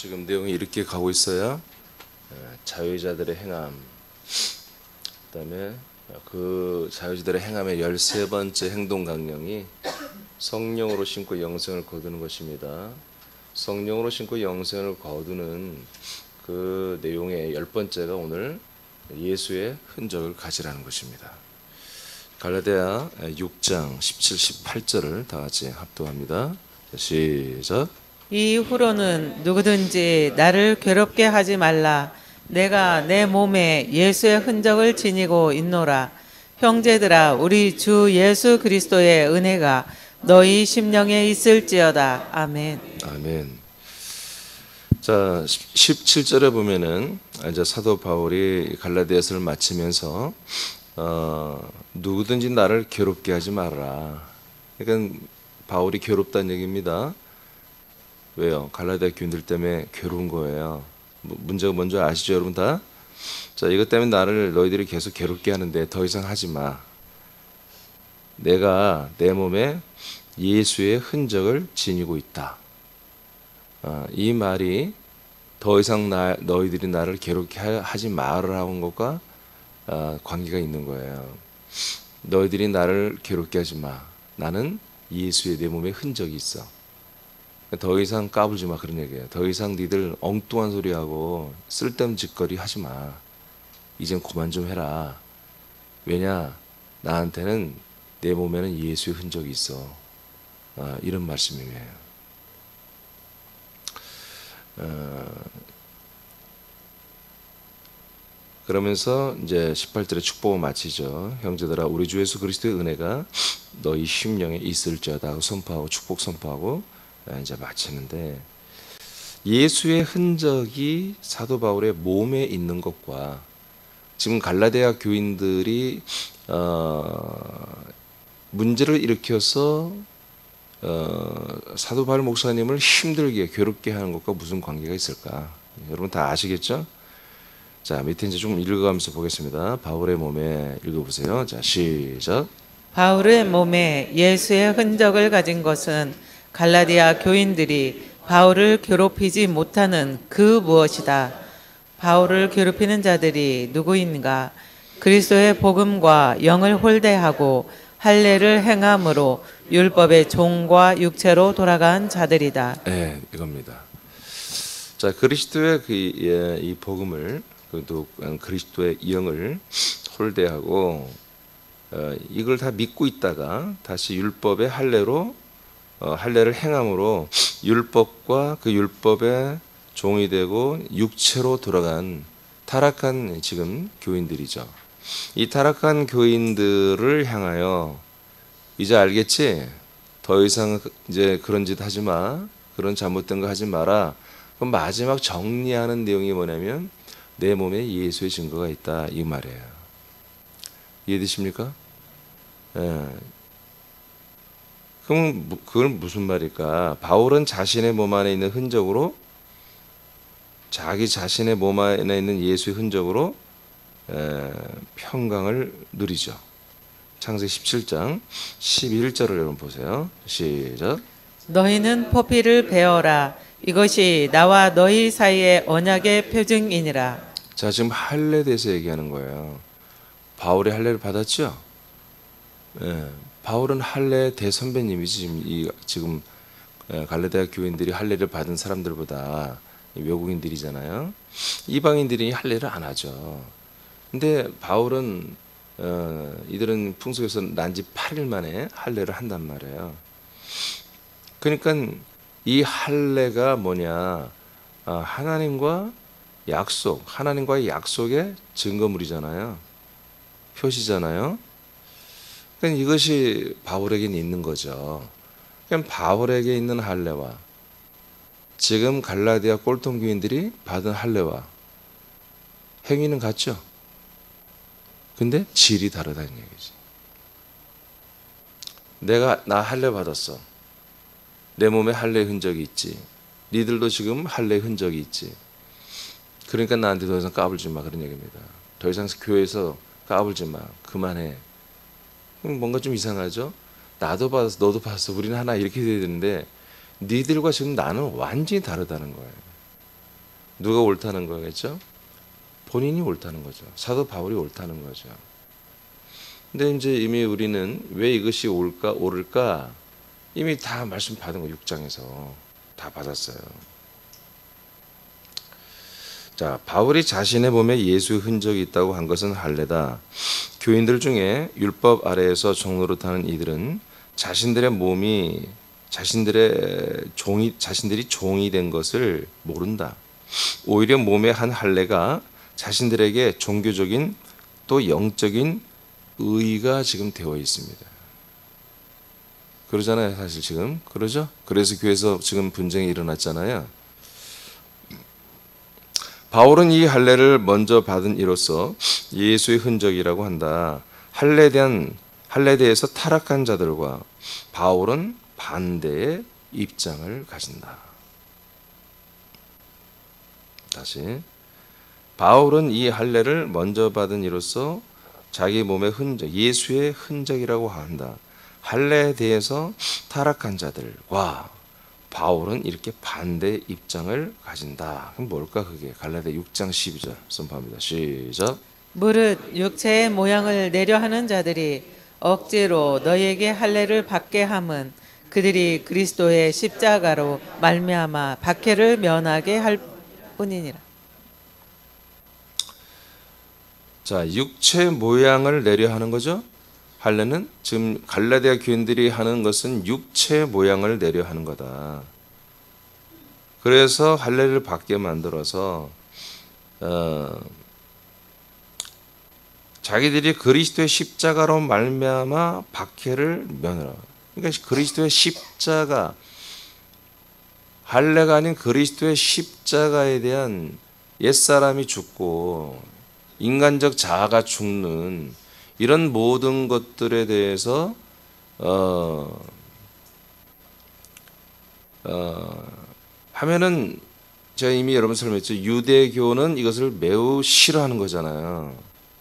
지금 내용이 이렇게 가고 있어요. 자유자들의 행함, 그다음에 그 자유자들의 행함의 13번째 행동 강령이 성령으로 심고 영생을 거두는 것입니다. 성령으로 심고 영생을 거두는 그 내용의 10번째가 오늘 예수의 흔적을 가지라는 것입니다. 갈라디아 6장 17, 18절을 다 같이 합독합니다. 시작. 이후로는 누구든지 나를 괴롭게 하지 말라. 내가 내 몸에 예수의 흔적을 지니고 있노라. 형제들아, 우리 주 예수 그리스도의 은혜가 너희 심령에 있을지어다. 아멘. 아멘. 자, 17절에 보면은 이제 사도 바울이 갈라디아서를 마치면서 누구든지 나를 괴롭게 하지 말아라. 그러니까 바울이 괴롭다는 얘기입니다. 왜요? 갈라디아 교인들 때문에 괴로운 거예요. 문제가 뭔지 아시죠, 여러분 다? 자, 이것 때문에 너희들이 계속 괴롭게 하는데 더 이상 하지 마. 내가 내 몸에 예수의 흔적을 지니고 있다. 이 말이 더 이상 너희들이 나를 괴롭게 하지 말으라는 것과 관계가 있는 거예요. 너희들이 나를 괴롭게 하지 마. 나는 예수의 내 몸에 흔적이 있어. 더 이상 까불지 마, 그런 얘기예요. 더 이상 니들 엉뚱한 소리하고 쓸데없는 짓거리 하지 마. 이젠 그만 좀 해라. 왜냐? 나한테는 내 몸에는 예수의 흔적이 있어. 이런 말씀이에요. 그러면서 이제 18절에 축복을 마치죠. 형제들아, 우리 주 예수 그리스도의 은혜가 너희 심령에 있을지어다 선포하고 축복 선포하고 이제 마치는데, 예수의 흔적이 사도 바울의 몸에 있는 것과 지금 갈라디아 교인들이 문제를 일으켜서 사도 바울 목사님을 힘들게 괴롭게 하는 것과 무슨 관계가 있을까? 여러분 다 아시겠죠? 자, 밑에 이제 좀 읽어가면서 보겠습니다. 바울의 몸에 읽어보세요. 자, 시작. 바울의 몸에 예수의 흔적을 가진 것은 갈라디아 교인들이 바울을 괴롭히지 못하는 그 무엇이다. 바울을 괴롭히는 자들이 누구인가? 그리스도의 복음과 영을 홀대하고 할례를 행함으로 율법의 종과 육체로 돌아간 자들이다. 네, 이겁니다. 자, 그리스도의 이 복음을, 또 그리스도의 영을 홀대하고 이걸 다 믿고 있다가 다시 율법의 할례를 행함으로 율법과 그 율법의 종이 되고 육체로 돌아간 타락한 지금 교인들이죠. 이 타락한 교인들을 향하여 이제 알겠지? 더 이상 이제 그런 짓 하지 마. 그런 잘못된 거 하지 마라. 그럼 마지막 정리하는 내용이 뭐냐면 내 몸에 예수의 증거가 있다, 이 말이에요. 이해되십니까? 예. 그럼 그건 무슨 말일까? 바울은 자신의 몸 안에 있는 흔적으로, 자기 자신의 몸 안에 있는 예수의 흔적으로 평강을 누리죠. 창세기 17장 11절을 여러분 보세요. 시작. 너희는 포피를 베어라. 이것이 나와 너희 사이의 언약의 표징이니라. 자, 지금 할례에 대해서 얘기하는 거예요. 바울이 할례를 받았죠? 예. 바울은 할례 대선배님이지. 지금 갈라디아 교인들이 할례를 받은 사람들보다 외국인들이잖아요. 이방인들이 할례를 안 하죠. 근데 바울은 이들은 풍속에서 난 지 8일 만에 할례를 한단 말이에요. 그러니까 이 할례가 뭐냐? 하나님과의 약속의 증거물이잖아요. 표시잖아요. 그러니까 이것이 바울에게는 있는 거죠. 그럼 바울에게 있는 할례와 지금 갈라디아 꼴통교인들이 받은 할례와 행위는 같죠. 근데 질이 다르다는 얘기지. 나 할례 받았어. 내 몸에 할례 흔적이 있지. 니들도 지금 할례 흔적이 있지. 그러니까 나한테 더 이상 까불지 마, 그런 얘기입니다. 더 이상 교회에서 까불지 마. 그만해. 뭔가 좀 이상하죠? 나도 받았어, 너도 받았어, 우리는 하나, 이렇게 돼야 되는데 니들과 지금 나는 완전히 다르다는 거예요. 누가 옳다는 거겠죠? 본인이 옳다는 거죠. 사도 바울이 옳다는 거죠. 근데 이제 이미 우리는 왜 이것이 옳을까? 이미 다 말씀 받은 거 6장에서 다 받았어요. 자, 바울이 자신의 몸에 예수의 흔적이 있다고 한 것은 할례다. 교인들 중에 율법 아래에서 종노릇 하는 이들은 자신들의 몸이 자신들이 종이 된 것을 모른다. 오히려 몸의 한 할례가 자신들에게 종교적인 또 영적인 의의가 지금 되어 있습니다. 그러잖아요, 사실 지금. 그러죠? 그래서 교회에서 지금 분쟁이 일어났잖아요. 바울은 이 할례를 먼저 받은 이로써 예수의 흔적이라고 한다. 할례에 대해서 타락한 자들과 바울은 반대의 입장을 가진다. 다시, 바울은 이 할례를 먼저 받은 이로써 자기 몸의 흔적, 예수의 흔적이라고 한다. 할례에 대해서 타락한 자들과 바울은 이렇게 반대 입장을 가진다. 그럼 뭘까 그게? 갈라디아 6장 12절 선포합니다. 시작. 무릇 육체의 모양을 내려 하는 자들이 억지로 너희에게 할례를 받게 함은 그들이 그리스도의 십자가로 말미암아 박해를 면하게 할 뿐이니라. 자, 육체 모양을 내려 하는 거죠. 할례는 지금 갈라디아 교인들이 하는 것은 육체 모양을 내려 하는 거다. 그래서 할례를 받게 만들어서 자기들이 그리스도의 십자가로 말미암아 박해를 면하라. 그러니까 그리스도의 십자가, 할례가 아닌 그리스도의 십자가에 대한 옛사람이 죽고 인간적 자아가 죽는 이런 모든 것들에 대해서 하면은 제가 이미 여러분 설명했죠. 유대교는 이것을 매우 싫어하는 거잖아요.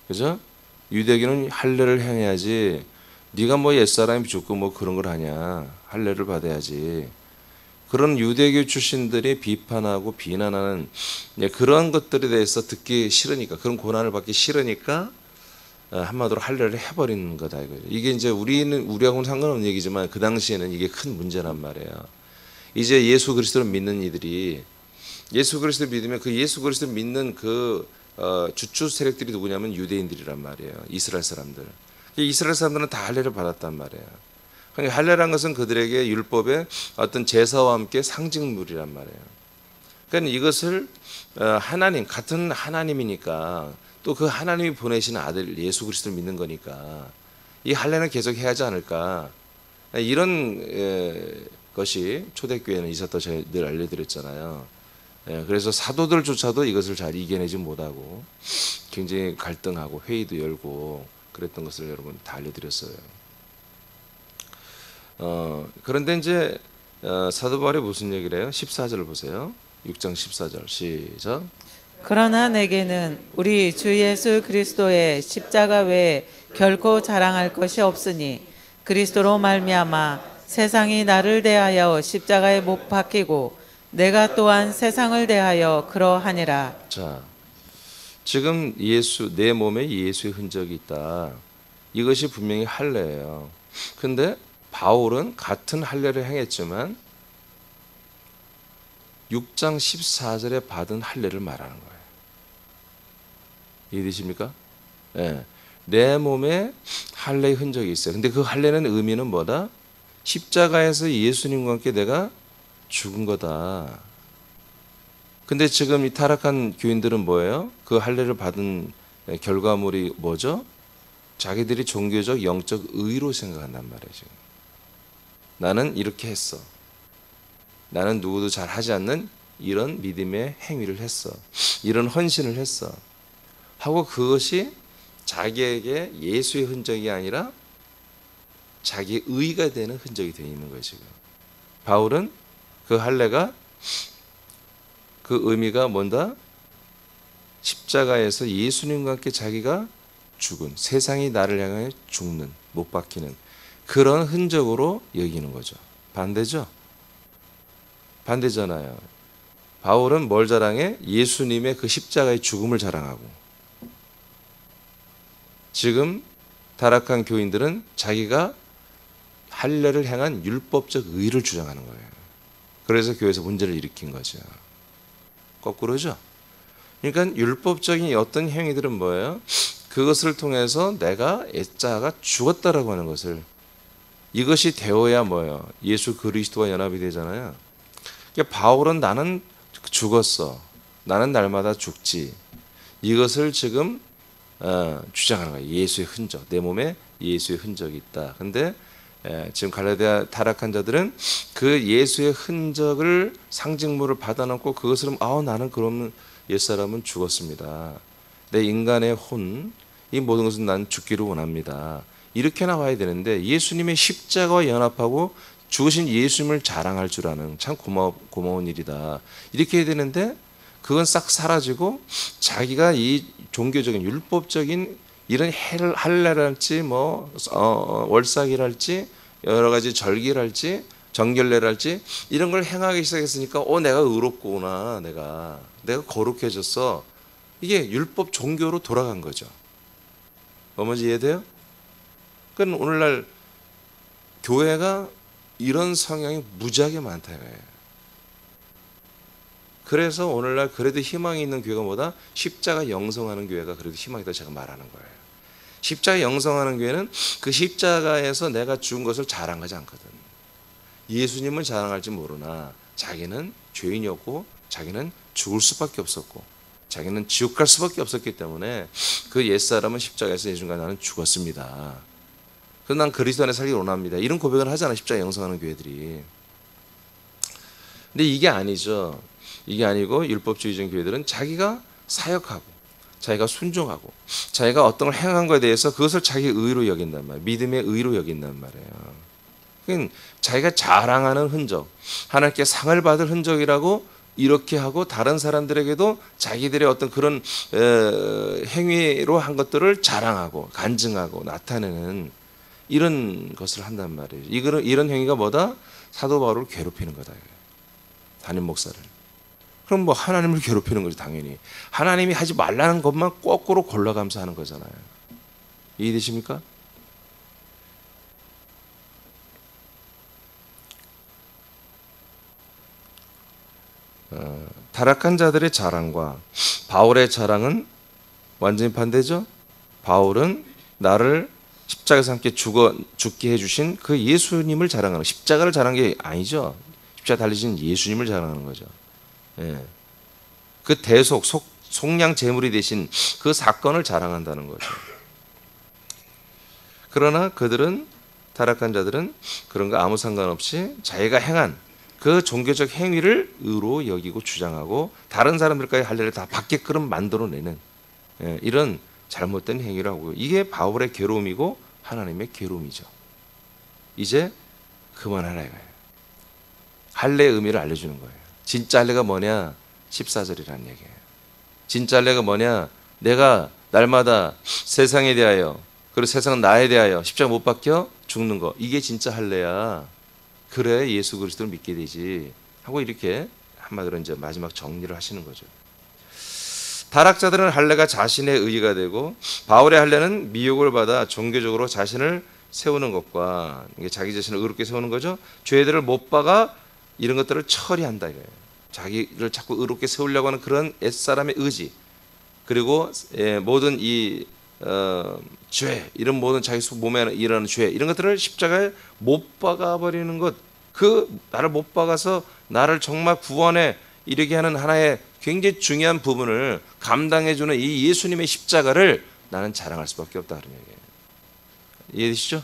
그죠? 유대교는 할례를 행해야지. 네가 뭐 옛사람이 죽고 뭐 그런 걸 하냐. 할례를 받아야지. 그런 유대교 출신들이 비판하고 비난하는 그런 것들에 대해서 듣기 싫으니까, 그런 고난을 받기 싫으니까 한마디로 할례를 해버리는 거다 이거죠. 이게 이제 우리하고는 상관없는 얘기지만 그 당시에는 이게 큰 문제란 말이에요. 이제 예수 그리스도를 믿는 이들이 예수 그리스도를 믿으면 그 예수 그리스도를 믿는 그 주축 세력들이 누구냐면 유대인들이란 말이에요. 이스라엘 사람들. 이스라엘 사람들은 다 할례를 받았단 말이에요. 그러니까 할례란 것은 그들에게 율법의 어떤 제사와 함께 상징물이란 말이에요. 그러니까 이것을 하나님, 같은 하나님이니까 또 그 하나님이 보내신 아들 예수 그리스도를 믿는 거니까 이 할례는 계속 해야 하지 않을까. 이런 것이 초대교회는 있었다고 제가 늘 알려드렸잖아요. 그래서 사도들조차도 이것을 잘 이겨내지 못하고 굉장히 갈등하고 회의도 열고 그랬던 것을 여러분 다 알려드렸어요. 그런데 이제 사도 바울이 무슨 얘기를 해요? 14절을 보세요. 6장 14절 시작. 그러나 내게는 우리 주 예수 그리스도의 십자가 외에 결코 자랑할 것이 없으니 그리스도로 말미암아 세상이 나를 대하여 십자가에 못 박히고 내가 또한 세상을 대하여 그러하니라. 자, 지금 내 몸에 예수의 흔적이 있다. 이것이 분명히 할례예요. 근데 바울은 같은 할례를 행했지만 6장 14절에 받은 할례를 말하는 거예요. 이해되십니까? 네. 내 몸에 할례의 흔적이 있어요. 근데 그 할례는 의미는 뭐다? 십자가에서 예수님과 함께 내가 죽은 거다. 근데 지금 이 타락한 교인들은 뭐예요? 그 할례를 받은 결과물이 뭐죠? 자기들이 종교적 영적 의로 생각한단 말이에요. 지금. 나는 이렇게 했어. 나는 누구도 잘 하지 않는 이런 믿음의 행위를 했어. 이런 헌신을 했어. 하고 그것이 자기에게 예수의 흔적이 아니라 자기의 의가 되는 흔적이 되어 있는 거예요. 지금 바울은 그 할례가 그 의미가 뭔가 십자가에서 예수님과 함께 자기가 죽은, 세상이 나를 향해 죽는, 못 박히는 그런 흔적으로 여기는 거죠. 반대죠? 반대잖아요. 바울은 뭘 자랑해? 예수님의 그 십자가의 죽음을 자랑하고, 지금 타락한 교인들은 자기가 할례를 행한 율법적 의를 주장하는 거예요. 그래서 교회에서 문제를 일으킨 거죠. 거꾸로죠. 그러니까 율법적인 어떤 행위들은 뭐예요? 그것을 통해서 내가 애자가 죽었다라고 하는 것을, 이것이 되어야 뭐예요? 예수 그리스도와 연합이 되잖아요. 그러니까 바울은 나는 죽었어, 나는 날마다 죽지, 이것을 지금 주장하는 거예요. 예수의 흔적, 내 몸에 예수의 흔적이 있다. 근데 지금 갈라디아 타락한 자들은 그 예수의 흔적을, 상징물을 받아놓고 그것을 나는 그러면 옛사람은 죽었습니다, 내 인간의 혼, 이 모든 것은 난 죽기를 원합니다, 이렇게 나와야 되는데, 예수님의 십자가와 연합하고 죽으신 예수님을 자랑할 줄 아는 참 고마운 일이다, 이렇게 해야 되는데, 그건 싹 사라지고 자기가 이 종교적인 율법적인 이런 할례랄지 월삭이랄지 여러 가지 절기랄지 정결례랄지 이런 걸 행하기 시작했으니까 내가 의롭구나, 내가 거룩해졌어, 이게 율법 종교로 돌아간 거죠. 뭔지 이해돼요? 그러니까 오늘날 교회가 이런 성향이 무지하게 많다 이거예요. 그래서 오늘날 그래도 희망이 있는 교회가 뭐다? 십자가 영성하는 교회가 그래도 희망이다, 제가 말하는 거예요. 십자가 영성하는 교회는 그 십자가에서 내가 죽은 것을 자랑하지 않거든. 예수님은 자랑할지 모르나 자기는 죄인이었고, 자기는 죽을 수밖에 없었고, 자기는 지옥 갈 수밖에 없었기 때문에 그 옛사람은 십자가에서 예수님과 나는 죽었습니다, 그래서 난 그리스도 안에 살기 원합니다, 이런 고백을 하잖아, 십자가 영성하는 교회들이. 근데 이게 아니죠. 이게 아니고 율법주의적인 교회들은 자기가 사역하고, 자기가 순종하고, 자기가 어떤 걸 행한 것에 대해서 그것을 자기 의로 여긴단 말이에요. 믿음의 의로 여긴단 말이에요. 그러니까 자기가 자랑하는 흔적, 하나님께 상을 받을 흔적이라고 이렇게 하고, 다른 사람들에게도 자기들의 어떤 그런 행위로 한 것들을 자랑하고 간증하고 나타내는 이런 것을 한단 말이에요. 이런 행위가 뭐다? 사도 바울을 괴롭히는 거다, 담임 목사를. 그럼 하나님을 괴롭히는 거죠, 당연히. 하나님이 하지 말라는 것만 거꾸로 골라가면서 하는 거잖아요. 이해되십니까? 타락한 자들의 자랑과 바울의 자랑은 완전히 반대죠. 바울은 나를 십자가에서 함께 죽게 해주신 그 예수님을 자랑하는, 십자가를 자랑한 게 아니죠. 십자가 달리신 예수님을 자랑하는 거죠. 예. 그 속량 제물이 되신 그 사건을 자랑한다는 거죠. 그러나 그들은, 타락한 자들은 그런 거 아무 상관없이 자기가 행한 그 종교적 행위를 의로 여기고 주장하고, 다른 사람들까지 할례를 다 받게끔 만들어내는 이런 잘못된 행위를 하고요. 이게 바울의 괴로움이고 하나님의 괴로움이죠. 이제 그만하라 이거예요. 할례의 의미를 알려주는 거예요. 진짜 할례가 뭐냐? 14절이라는 얘기예요. 진짜 할례가 뭐냐? 내가 날마다 세상에 대하여, 그리고 세상은 나에 대하여 십자가 못 박혀 죽는 거, 이게 진짜 할례야. 그래 예수 그리스도를 믿게 되지 하고, 이렇게 한마디로 이제 마지막 정리를 하시는 거죠. 타락자들은 할례가 자신의 의의가 되고, 바울의 할례는 미혹을 받아 종교적으로 자신을 세우는 것과, 이게 자기 자신을 의롭게 세우는 거죠. 죄들을 못 박아 이런 것들을 처리한다 이거예요. 자기를 자꾸 의롭게 세우려고 하는 그런 옛사람의 의지, 그리고 모든 이 죄, 이런 모든 자기 몸에 일어나는 죄, 이런 것들을 십자가에 못 박아버리는 것, 그 나를 못 박아서 나를 정말 구원에 이르게 하는 하나의 굉장히 중요한 부분을 감당해주는 이 예수님의 십자가를 나는 자랑할 수밖에 없다 그런 얘기예요. 이해되시죠?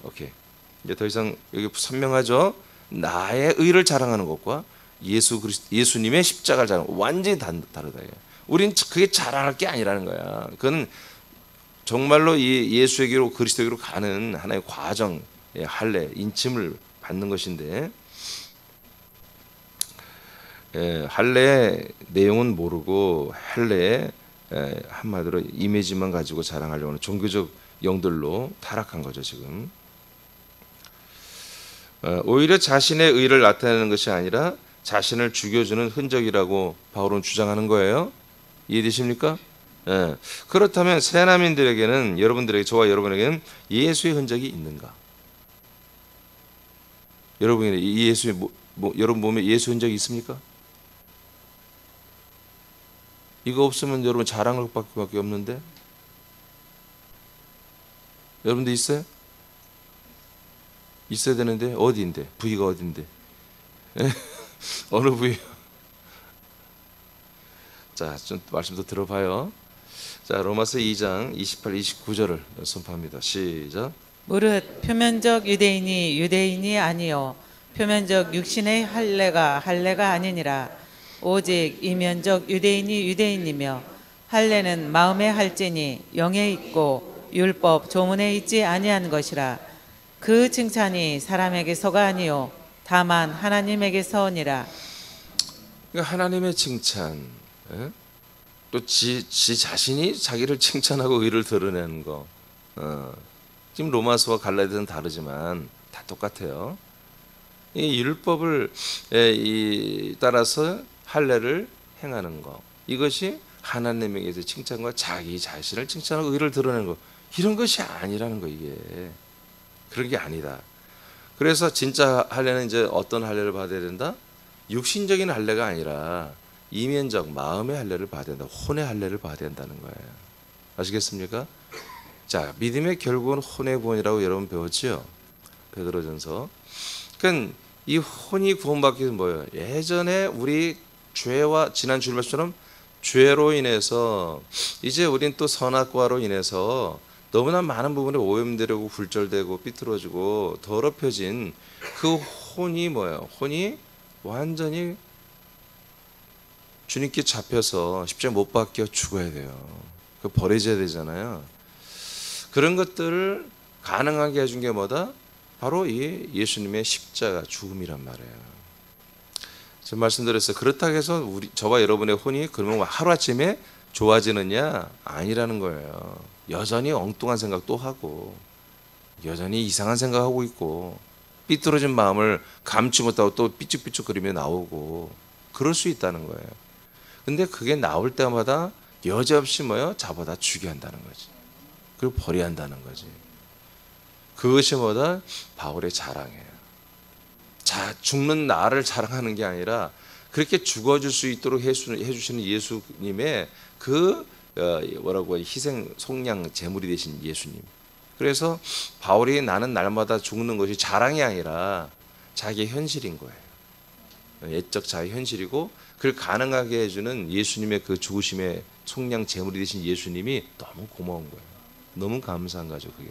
오케이. 이제 더 이상 여기 선명하죠? 나의 의를 자랑하는 것과 예수님의 십자가를 자랑하는 것, 완전히 다르다. 우린 그게 자랑할 게 아니라는 거야. 그건 정말로 이 예수에게로, 그리스도에게로 가는 하나의 과정, 할례, 인침을 받는 것인데, 할례의 내용은 모르고 할례의 한마디로 이미지만 가지고 자랑하려고 하는 종교적 영들로 타락한 거죠 지금. 오히려 자신의 의를 나타내는 것이 아니라 자신을 죽여주는 흔적이라고 바울은 주장하는 거예요. 이해되십니까? 예. 그렇다면 새나민들에게는, 여러분들에게, 저와 여러분에게는 예수의 흔적이 있는가? 여러분이 이 예수의 여러분 몸에 예수 흔적이 있습니까? 이거 없으면 여러분 자랑할 밖에 없는데. 여러분도 있어요? 있어야 되는데 어디인데? 부위가 어딘데? 어느 부위? 자, 좀 말씀 더 들어봐요. 자, 로마서 2장 28, 29절을 선포합니다. 시작. 무릇 표면적 유대인이 유대인이 아니요 표면적 육신의 할례가 아니니라. 오직 이면적 유대인이 유대인이며 할례는 마음의 할지니 영에 있고 율법 조문에 있지 아니한 것이라. 그 칭찬이 사람에게서가 아니요 다만 하나님에게서니라. 그러니까 하나님의 칭찬, 예? 또 지 자신이 자기를 칭찬하고 의를 드러내는 거. 지금 로마서와 갈라디아는 다르지만 다 똑같아요. 이 율법을 따라서 할례를 행하는 거, 이것이 하나님에게서 칭찬과 자기 자신을 칭찬하고 의를 드러내는 거, 이런 것이 아니라는 거. 이게 그런 게 아니다. 그래서 진짜 할례는 이제 어떤 할례를 받아야 된다? 육신적인 할례가 아니라 이면적 마음의 할례를 받아야 된다. 혼의 할례를 받아야 된다는 거예요. 아시겠습니까? 자, 믿음의 결국은 혼의 구원이라고 여러분 배웠지요? 베드로전서. 그러니까 이 혼이 구원받기 위해서 뭐예요? 예전에 우리 죄와, 지난 주일 말씀처럼 죄로 인해서 이제 우린 또 선악과로 인해서 너무나 많은 부분에 오염되고 굴절되고 삐뚤어지고 더럽혀진 그 혼이 뭐예요? 혼이 완전히 주님께 잡혀서 십자가에 못 박혀 죽어야 돼요. 그 버려져야 되잖아요. 그런 것들을 가능하게 해준 게 뭐다? 바로 이 예수님의 십자가 죽음이란 말이에요. 제가 말씀드렸어요. 그렇다고 해서 저와 여러분의 혼이 그러면 하루아침에 좋아지느냐? 아니라는 거예요. 여전히 엉뚱한 생각 또 하고, 여전히 이상한 생각하고 있고, 삐뚤어진 마음을 감추 못하고 또 삐죽삐죽거리며 나오고, 그럴 수 있다는 거예요. 근데 그게 나올 때마다 여지없이 뭐요? 잡아다 죽여야 한다는 거지. 그리고 버려야 한다는 거지. 그것이 뭐다? 바울의 자랑이에요. 자, 죽는 나를 자랑하는 게 아니라 그렇게 죽어줄 수 있도록 해주시는 예수님의 그 뭐라고 희생 속량 제물이 되신 예수님. 그래서 바울이 나는 날마다 죽는 것이 자랑이 아니라 자기의 현실인 거예요. 옛적 자의 현실이고, 그걸 가능하게 해주는 예수님의 그 죽으심의 속량 제물이 되신 예수님이 너무 고마운 거예요. 너무 감사한 거죠, 그게.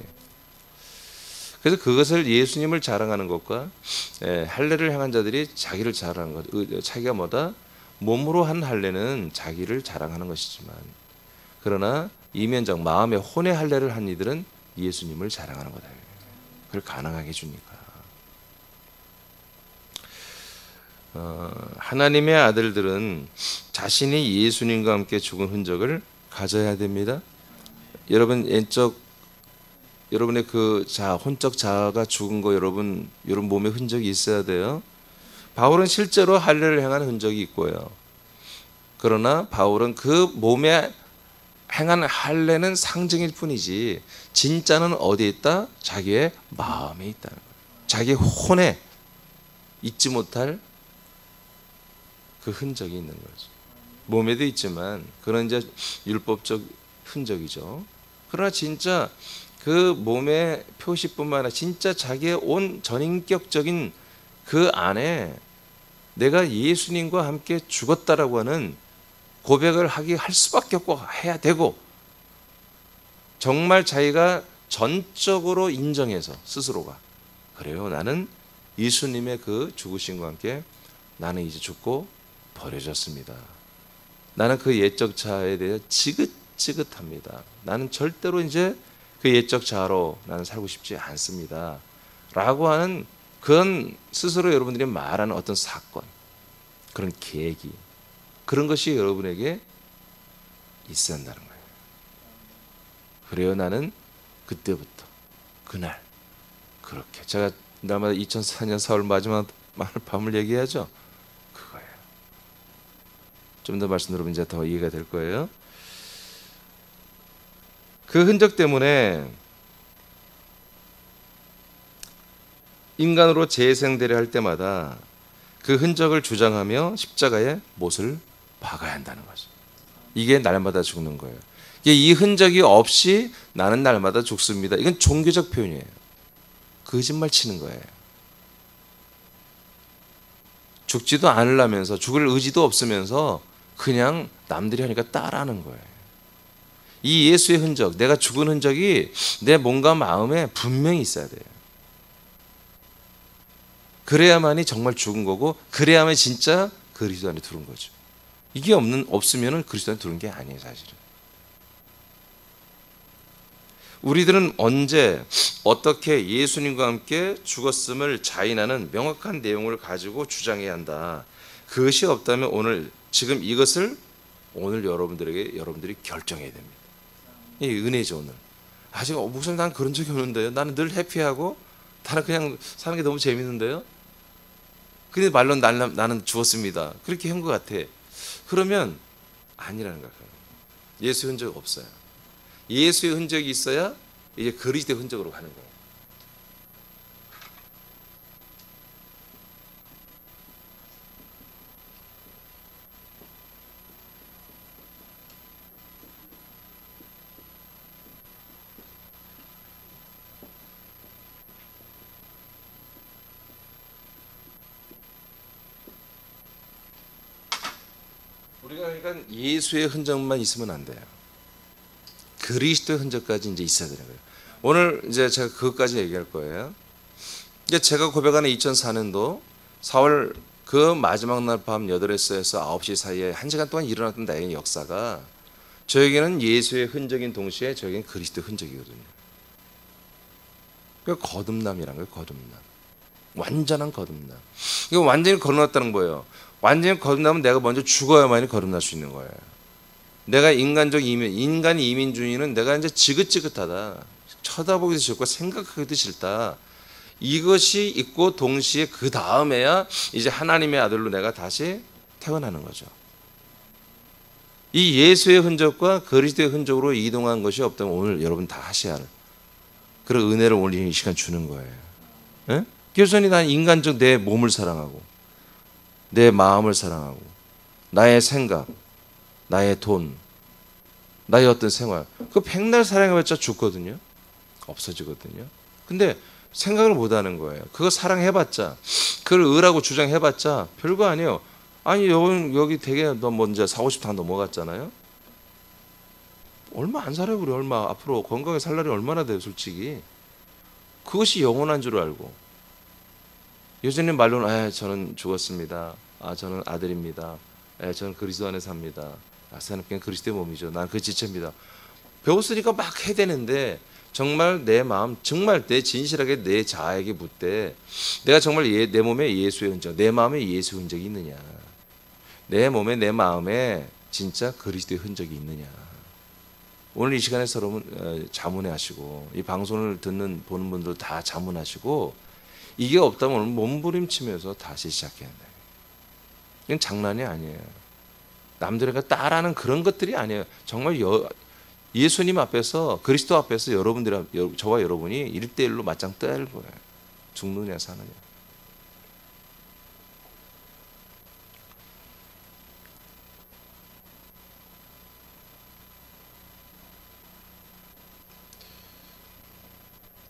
그래서 그것을 예수님을 자랑하는 것과 할례를 행한 자들이 자기를 자랑하는 것, 자기가 뭐다? 몸으로 한 할례는 자기를 자랑하는 것이지만, 그러나 이면적 마음의 혼의 할례를 한 이들은 예수님을 자랑하는 거다. 그걸 가능하게 해주니까. 하나님의 아들들은 자신이 예수님과 함께 죽은 흔적을 가져야 됩니다. 여러분의 그 혼적 자아가 죽은 거 여러분 몸에 흔적이 있어야 돼요. 바울은 실제로 할례를 행한 흔적이 있고요. 그러나 바울은 그 몸에 행한 할례는 상징일 뿐이지 진짜는 어디에 있다? 자기의 마음에 있다는 거예요. 자기의 혼에 잊지 못할 그 흔적이 있는 거죠. 몸에도 있지만 그런 이제 율법적 흔적이죠. 그러나 진짜 그 몸의 표시뿐만 아니라 진짜 자기의 온 전인격적인 그 안에 내가 예수님과 함께 죽었다라고 하는 고백을 할 수밖에 없고 해야 되고, 정말 자기가 전적으로 인정해서 스스로가 그래요, 나는 예수님의 그 죽으심과 함께 나는 이제 죽고 버려졌습니다. 나는 그 옛적 자아에 대해 지긋지긋합니다. 나는 절대로 이제 그 옛적 자아로 나는 살고 싶지 않습니다. 라고 하는 그런 스스로 여러분들이 말하는 어떤 사건, 그런 계기, 그런 것이 여러분에게 있어야 한다는 거예요. 그래요, 나는 그때부터 그날 그렇게 제가 날마다 2004년 4월 마지막 밤을 얘기하죠. 좀 더 말씀 들으면 이제 더 이해가 될 거예요. 그 흔적 때문에 인간으로 재생되려 할 때마다 그 흔적을 주장하며 십자가에 못을 박아야 한다는 거죠. 이게 날마다 죽는 거예요. 이 흔적이 없이 나는 날마다 죽습니다. 이건 종교적 표현이에요. 거짓말 치는 거예요. 죽지도 않으려면서 죽을 의지도 없으면서 그냥 남들이 하니까 따라하는 거예요. 이 예수의 흔적, 내가 죽은 흔적이 내 몸과 마음에 분명히 있어야 돼요. 그래야만이 정말 죽은 거고, 그래야만 진짜 그리스도 안에 들어온 거죠. 이게 없으면 그리스도 안에 들어온 게 아니에요, 사실은. 우리들은 언제 어떻게 예수님과 함께 죽었음을 자인하는 명확한 내용을 가지고 주장해야 한다. 그것이 없다면 지금 이것을 오늘 여러분들이 결정해야 됩니다. 이 은혜죠, 오늘. 아직 목사님 난 그런 적이 없는데요. 나는 늘 해피하고 나는 그냥 사는 게 너무 재밌는데요. 근데 말로 나는 죽었습니다. 그렇게 한 것 같아. 그러면 아니라는 거예요. 예수의 흔적 없어요. 예수의 흔적이 있어야 이제 그리스도의 흔적으로 가는 거예요. 우리가 그러니까 예수의 흔적만 있으면 안 돼요. 그리스도의 흔적까지 이제 있어야 되는 거예요. 오늘 이제 제가 그것까지 얘기할 거예요. 이제 제가 고백하는 2004년도 4월 그 마지막 날 밤 8시에서 9시 사이에 1시간 동안 일어났던 나의 역사가 저에게는 예수의 흔적인 동시에 저에게는 그리스도의 흔적이거든요. 그 거듭남이란 거예요. 거듭남. 완전한 거듭남. 이거 완전히 거듭났다는 거예요. 완전히 거듭나면 내가 먼저 죽어야만이 거듭날 수 있는 거예요. 내가 인간적 인간 이민주의는 내가 이제 지긋지긋하다. 쳐다보기도 싫고 생각하기도 싫다. 이것이 있고 동시에 그 다음에야 이제 하나님의 아들로 내가 다시 태어나는 거죠. 이 예수의 흔적과 그리스도의 흔적으로 이동한 것이 없다면 오늘 여러분 다 하셔야 할 그런 은혜를 오늘 이 시간 주는 거예요. 예? 여전히 난 인간적 내 몸을 사랑하고 내 마음을 사랑하고 나의 생각, 나의 돈, 나의 어떤 생활, 그 백날 사랑해봤자 죽거든요. 없어지거든요. 근데 생각을 못하는 거예요. 그거 사랑해봤자, 그걸 의라고 주장해봤자 별거 아니에요. 아니 여기 되게 너 먼저 40, 50 다 넘어갔잖아요. 얼마 안 살아요. 우리 얼마 앞으로 건강하게 살 날이 얼마나 돼요, 솔직히. 그것이 영원한 줄 알고 여전히 말로는 저는 죽었습니다. 저는 아들입니다. 저는 그리스도 안에 삽니다. 하나님께는 그리스도의 몸이죠. 난 그 지체입니다. 배웠으니까 막 해대는데 정말 내 마음, 정말 내 진실하게 내 자아에게 묻되 내가 정말 내 몸에 예수의 흔적, 내 마음에 예수의 흔적이 있느냐. 내 몸에 내 마음에 진짜 그리스도의 흔적이 있느냐. 오늘 이 시간에 여러분 자문해 하시고 이 방송을 보는 분들 다 자문하시고 이게 없다면 오늘 몸부림치면서 다시 시작해야 돼. 이건 장난이 아니에요. 남들에게 따라하는 그런 것들이 아니에요. 정말 예수님 앞에서 그리스도 앞에서 저와 여러분이 1대1로 맞짱 떠야 할 거예요. 죽느냐 사느냐.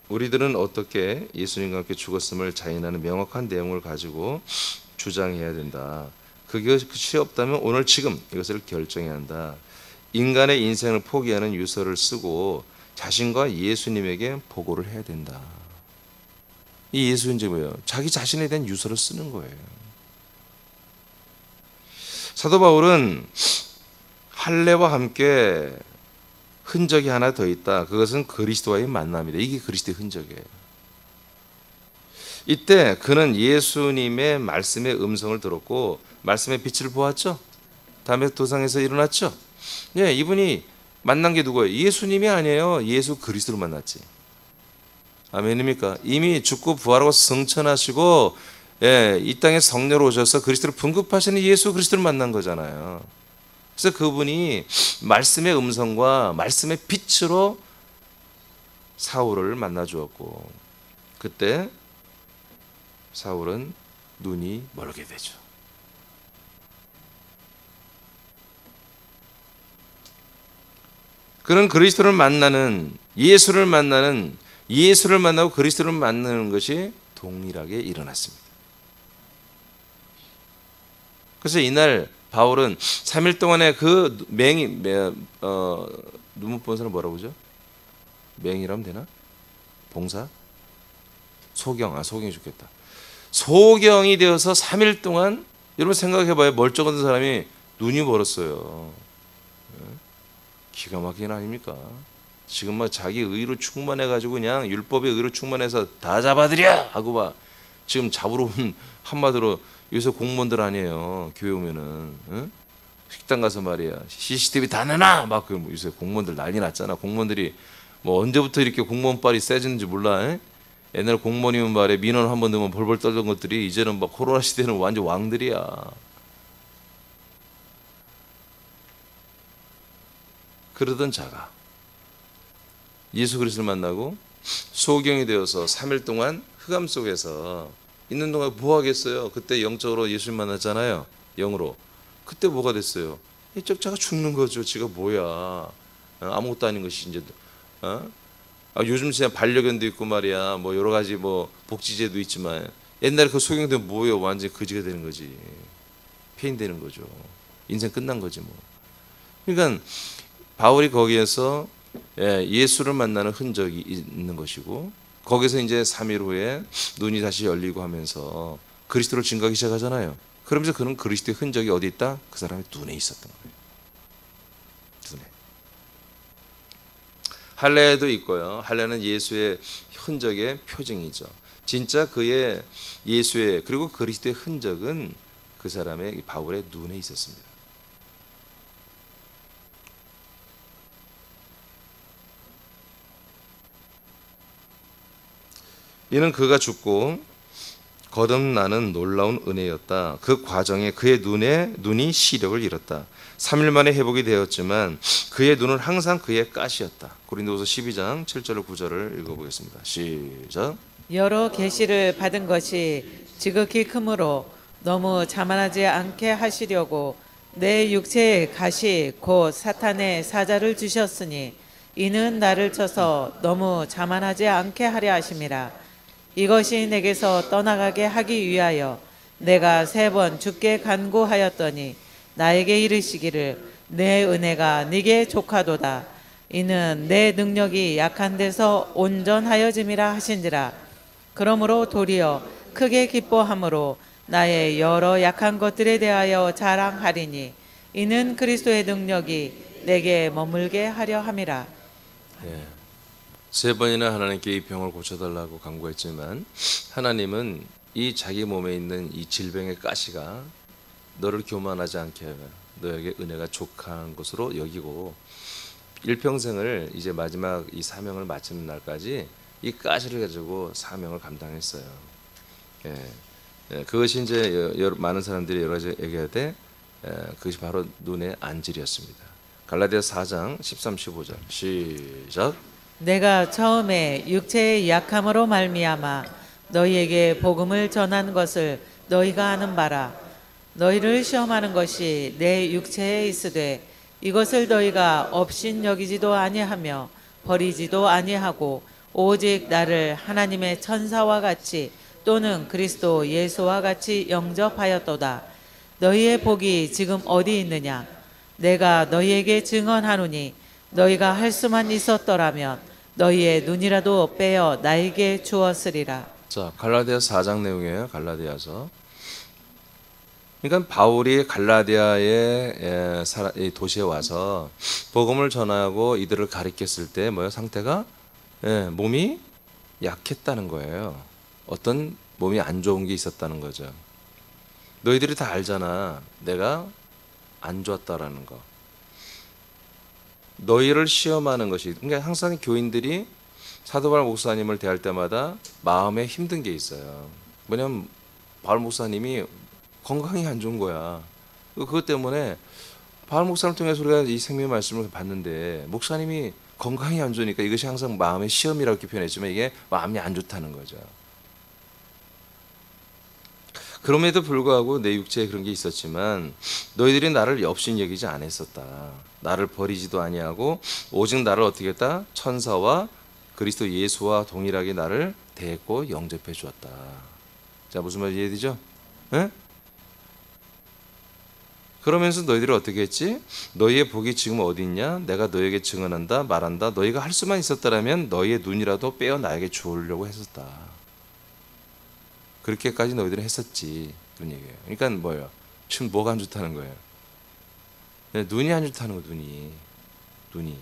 우리들은 어떻게 예수님과 함께 죽었음을 자인하는 명확한 내용을 가지고 주장해야 된다. 그것이 없다면 오늘 지금 이것을 결정해야 한다. 인간의 인생을 포기하는 유서를 쓰고 자신과 예수님에게 보고를 해야 된다. 이 예수는 이제 뭐예요? 자기 자신에 대한 유서를 쓰는 거예요. 사도 바울은 할례와 함께 흔적이 하나 더 있다. 그것은 그리스도와의 만남이다. 이게 그리스도의 흔적이에요. 이때 그는 예수님의 말씀의 음성을 들었고 말씀의 빛을 보았죠. 다음에 도상에서 일어났죠. 예, 이분이 만난 게 누구예요? 예수님이 아니에요. 예수 그리스도를 만났지. 아멘입니까? 이미 죽고 부활하고 승천하시고 이 땅에 성녀로 오셔서 그리스도를 분급하시는 예수 그리스도를 만난 거잖아요. 그래서 그분이 말씀의 음성과 말씀의 빛으로 사울을 만나 주었고, 그때 사울은 눈이 멀게 되죠. 그는 그리스도를 만나는, 예수를 만나고 그리스도를 만나는 것이 동일하게 일어났습니다. 그래서 이날 바울은 3일 동안의 그 눈못 본 사람 뭐라고 그러죠? 맹이라면 되나? 봉사? 소경이 좋겠다. 소경이 되어서 3일 동안, 여러분 생각해봐요. 멀쩡한 사람이 눈이 멀었어요. 기가 막힌 아닙니까? 지금 막 자기 의로 충만해가지고 그냥 율법의 의로 충만해서 다 잡아들여 하고 막 지금 잡으러 온, 한마디로 요새 공무원들 아니에요. 교회 오면은, 응? 식당 가서 말이야, CCTV 다 내놔 막 요새 공무원들 난리 났잖아. 공무원들이 뭐 언제부터 이렇게 공무원빨이 세지는지 몰라. 에? 옛날 공무원이면 말에 민원 한번 넣으면 벌벌 떨던 것들이 이제는 막 코로나 시대는 완전 왕들이야. 그러던 자가 예수 그리스도를 만나고 소경이 되어서 3일 동안 흑암 속에서 있는 동안 뭐 하겠어요? 그때 영적으로 예수님 만났잖아요. 영으로. 그때 뭐가 됐어요? 이쪽 자가 죽는 거죠. 지가 뭐야? 아무것도 아닌 것이 이제. 요즘 시대 반려견도 있고 말이야. 뭐 여러 가지 뭐 복지제도 있지만 옛날에 그 소경되면 뭐예요? 완전히 거지가 되는 거지. 폐인 되는 거죠. 인생 끝난 거지 뭐. 그러니까 바울이 거기에서 예수를 만나는 흔적이 있는 것이고, 거기서 이제 3일 후에 눈이 다시 열리고 하면서 그리스도를 증거하기 시작하잖아요. 그러면서 그는 그리스도의 흔적이 어디 있다? 그 사람의 눈에 있었던 거예요. 눈에. 할례도 있고요. 할례는 예수의 흔적의 표징이죠. 진짜 그의 예수의 그리고 그리스도의 흔적은 그 사람의 바울의 눈에 있었습니다. 이는 그가 죽고 거듭나는 놀라운 은혜였다. 그 과정에 그의 눈이 시력을 잃었다. 3일 만에 회복이 되었지만 그의 눈은 항상 그의 가시였다. 고린도후서 12장 7절 9절을 읽어보겠습니다. 시작. 여러 계시를 받은 것이 지극히 크므로 너무 자만하지 않게 하시려고 내 육체의 가시 곧 사탄의 사자를 주셨으니 이는 나를 쳐서 너무 자만하지 않게 하려 하심이라. 이것이 내게서 떠나가게 하기 위하여 내가 3번 주께 간구하였더니 나에게 이르시기를 내 은혜가 네게 족하도다. 이는 내 능력이 약한 데서 온전하여짐이라 하신지라. 그러므로 도리어 크게 기뻐함으로 나의 여러 약한 것들에 대하여 자랑하리니 이는 그리스도의 능력이 내게 머물게 하려 함이라. 3번이나 하나님께 이 병을 고쳐달라고 간구했지만 하나님은 이 자기 몸에 있는 이 질병의 가시가 너를 교만하지 않게 하며 너에게 은혜가 족한 것으로 여기고 일평생을 이제 마지막 이 사명을 마치는 날까지 이 가시를 가지고 사명을 감당했어요. 그것이 이제 많은 사람들이 여러 가지 얘기할 때 그것이 바로 눈의 안질이었습니다. 갈라디아서 4장 13, 15절 시작. 내가 처음에 육체의 약함으로 말미암아 너희에게 복음을 전한 것을 너희가 아는 바라. 너희를 시험하는 것이 내 육체에 있으되 이것을 너희가 업신 여기지도 아니하며 버리지도 아니하고 오직 나를 하나님의 천사와 같이 또는 그리스도 예수와 같이 영접하였도다. 너희의 복이 지금 어디 있느냐? 내가 너희에게 증언하노니 너희가 할 수만 있었더라면 너희의 눈이라도 빼어 나에게 주었으리라. 자, 갈라디아서 4장 내용이에요. 갈라디아서. 그러니까 바울이 갈라디아의 도시에 와서 복음을 전하고 이들을 가리켰을 때 뭐예요? 상태가 몸이 약했다는 거예요. 어떤 몸이 안 좋은 게 있었다는 거죠. 너희들이 다 알잖아. 내가 안 좋았다라는 거. 너희를 시험하는 것이, 그러니까 항상 교인들이 사도 바울 목사님을 대할 때마다 마음에 힘든 게 있어요. 뭐냐면 바울 목사님이 건강이 안 좋은 거야. 그것 때문에 바울 목사를 통해서 우리가 이 생명의 말씀을 봤는데 목사님이 건강이 안 좋으니까 이것이 항상 마음의 시험이라고 이렇게 표현했지만 이게 마음이 안 좋다는 거죠. 그럼에도 불구하고 내 육체에 그런 게 있었지만 너희들이 나를 엽신 여기지 않았었다. 나를 버리지도 아니하고 오직 나를 어떻게 했다? 천사와 그리스도 예수와 동일하게 나를 대했고 영접해 주었다. 자, 무슨 말인지 이해되죠? 네? 그러면서 너희들이 어떻게 했지? 너희의 복이 지금 어디 있냐? 내가 너희에게 증언한다, 말한다. 너희가 할 수만 있었다라면 너희의 눈이라도 빼어 나에게 주우려고 했었다. 그렇게까지 너희들은 했었지. 그런 얘기예요. 그러니까 뭐예요? 지금 뭐가 안 좋다는 거예요? 눈이 안 좋다는 거, 눈이.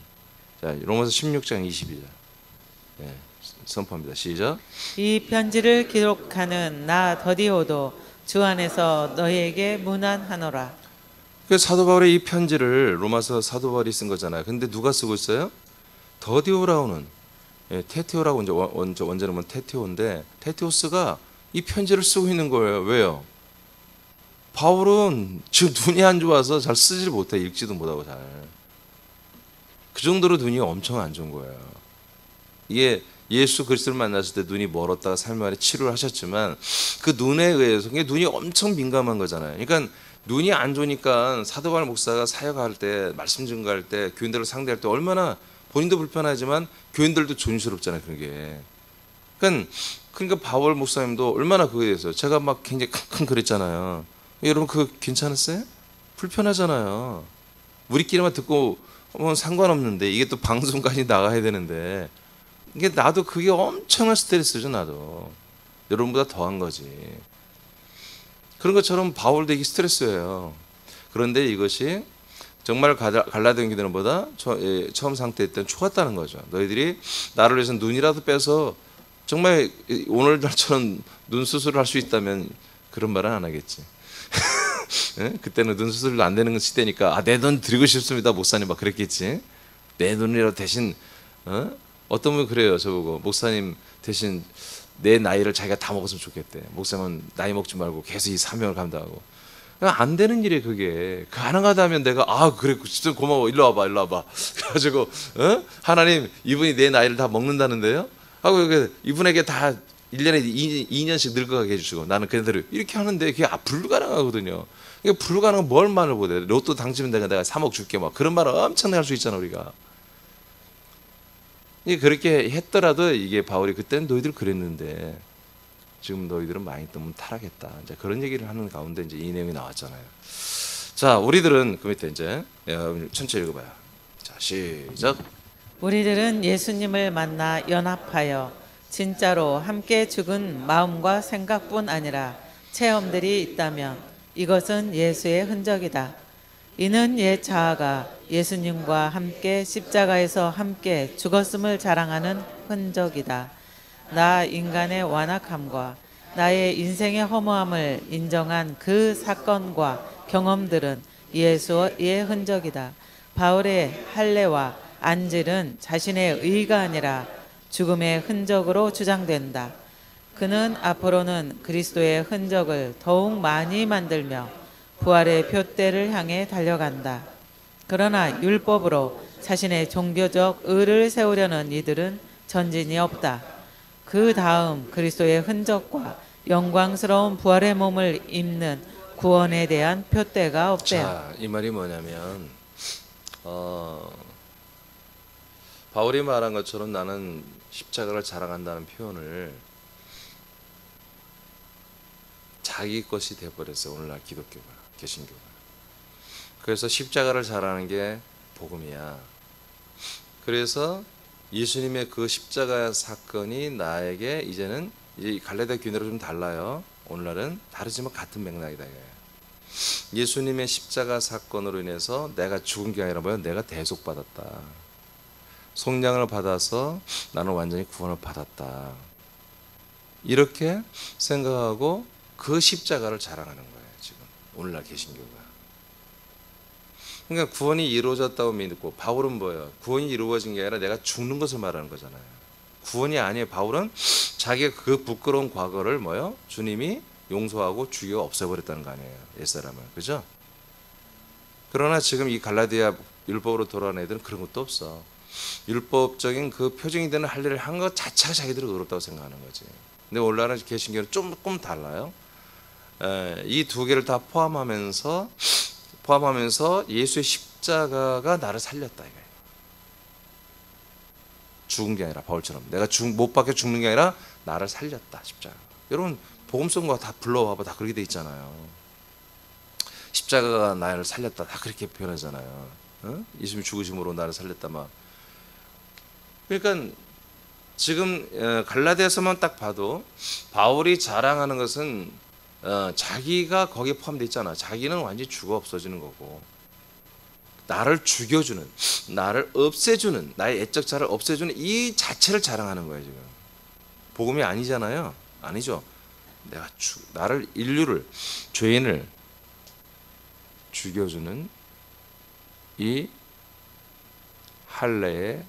자, 로마서 16장 22절. 네, 선포합니다. 시작. 이 편지를 기록하는 나 더디오도 주 안에서 너희에게 문안하노라. 그 사도 바울의 이 편지를 로마서 사도 바울이 쓴 거잖아요. 근데 누가 쓰고 있어요? 더디오라고는, 테테오라고 이제 원제는 뭐 테테오인데 테테오스가 이 편지를 쓰고 있는 거예요. 왜요? 바울은 지금 눈이 안 좋아서 잘 쓰지를 못해. 읽지도 못하고 잘. 그 정도로 눈이 엄청 안 좋은 거예요. 이게 예수 그리스도를 만났을 때 눈이 멀었다가 삶의 안에 치료를 하셨지만 그 눈에 의해서 눈이 엄청 민감한 거잖아요. 그러니까 눈이 안 좋으니까 사도 바울 목사가 사역할 때, 말씀 증거할 때, 교인들을 상대할 때 얼마나 본인도 불편하지만 교인들도 존시롭잖아요. 그게. 그러니까 바울 목사님도 얼마나 그거에 대해서 제가 막 굉장히 킁킁 그랬잖아요. 여러분 그거 괜찮았어요? 불편하잖아요. 우리끼리만 듣고 뭐 상관없는데 이게 또 방송까지 나가야 되는데 이게 나도 그게 엄청난 스트레스죠. 나도 여러분보다 더한 거지. 그런 것처럼 바울도 이게 스트레스예요. 그런데 이것이 정말 갈라디아 교회들보다 처음 상태 때는 좋았다는 거죠. 너희들이 나를 위해서 눈이라도 빼서 정말 오늘날처럼 눈 수술을 할 수 있다면 그런 말은 안 하겠지. 그때는 눈 수술도 안 되는 시대니까 내 돈 드리고 싶습니다 목사님 막 그랬겠지. 내 돈이라도 대신 어떤 분이 그래요. 저보고 목사님 대신 내 나이를 자기가 다 먹었으면 좋겠대. 목사님은 나이 먹지 말고 계속 이 사명을 감당하고. 안 되는 일이에요. 그게 가능하다면 내가 그래 진짜 고마워 일로 와봐 그래가지고 하나님 이분이 내 나이를 다 먹는다는데요 하고 이분에게 다 1년에 2년씩 늙어가게 해주시고 나는 그대로 이렇게 하는데 그게 불가능하거든요. 이게 불가능한 뭘 말을 못해. 로또 당첨은 내가 3억 줄게 막 그런 말을 엄청나게 할 수 있잖아 우리가. 그렇게 했더라도 이게 바울이 그때는 너희들 그랬는데 지금 너희들은 많이 너무 타락했다. 이제 그런 얘기를 하는 가운데 이제 이 내용이 나왔잖아요. 자, 우리들은 그 밑에 이제 천천히 읽어봐요. 자, 시작. 우리들은 예수님을 만나 연합하여 진짜로 함께 죽은 마음과 생각뿐 아니라 체험들이 있다면 이것은 예수의 흔적이다. 이는 옛 자아가 예수님과 함께 십자가에서 함께 죽었음을 자랑하는 흔적이다. 나 인간의 완악함과 나의 인생의 허무함을 인정한 그 사건과 경험들은 예수의 흔적이다. 바울의 할례와 안질은 자신의 의가 아니라 죽음의 흔적으로 주장된다. 그는 앞으로는 그리스도의 흔적을 더욱 많이 만들며 부활의 표대를 향해 달려간다. 그러나 율법으로 자신의 종교적 의를 세우려는 이들은 전진이 없다. 그 다음 그리스도의 흔적과 영광스러운 부활의 몸을 입는 구원에 대한 표대가 없대요. 자, 이 말이 뭐냐면 바울이 말한 것처럼 나는 십자가를 자랑한다는 표현을 자기 것이 돼버렸어요. 오늘날 기독교가, 개신교가. 그래서 십자가를 자랑하는 게 복음이야. 그래서 예수님의 그 십자가 사건이 나에게 이제는 이제 갈라디아 교회로 좀 달라요. 오늘날은 다르지만 같은 맥락이다 이거예요. 예수님의 십자가 사건으로 인해서 내가 죽은 게 아니라 뭐야? 내가 대속받았다. 속량을 받아서 나는 완전히 구원을 받았다. 이렇게 생각하고 그 십자가를 자랑하는 거예요. 지금 오늘날 개신교가. 그러니까 구원이 이루어졌다고 믿고 바울은 뭐예요? 구원이 이루어진 게 아니라 내가 죽는 것을 말하는 거잖아요. 구원이 아니에요. 바울은 자기가 그 부끄러운 과거를 뭐예요? 주님이 용서하고 죽여 없애버렸다는 거 아니에요. 옛사람을. 그죠? 그러나 지금 이 갈라디아 율법으로 돌아온 애들은 그런 것도 없어. 율법적인 그 표징이 되는 할례를 한 것 자체가 자기들은 의롭다고 생각하는 거지. 근데 오늘날은 개신교는 조금 달라요. 이 두 개를 다 포함하면서 예수의 십자가가 나를 살렸다 이거예요. 죽은 게 아니라 바울처럼 내가 못 박혀 죽는 게 아니라 나를 살렸다 십자가. 여러분 복음성과 다 불러와봐 다 그렇게 돼 있잖아요. 십자가가 나를 살렸다 다 그렇게 표현하잖아요. 예수님 죽으심으로 나를 살렸다 막. 그러니까 지금 갈라디아서만 딱 봐도 바울이 자랑하는 것은 자기가 거기에 포함되어 있잖아. 자기는 완전히 죽어 없어지는 거고 나를 죽여주는, 나를 없애주는, 나의 애적 자를 없애주는 이 자체를 자랑하는 거예요. 지금 복음이 아니잖아요. 아니죠. 나를 인류를 죄인을 죽여주는 이 할례의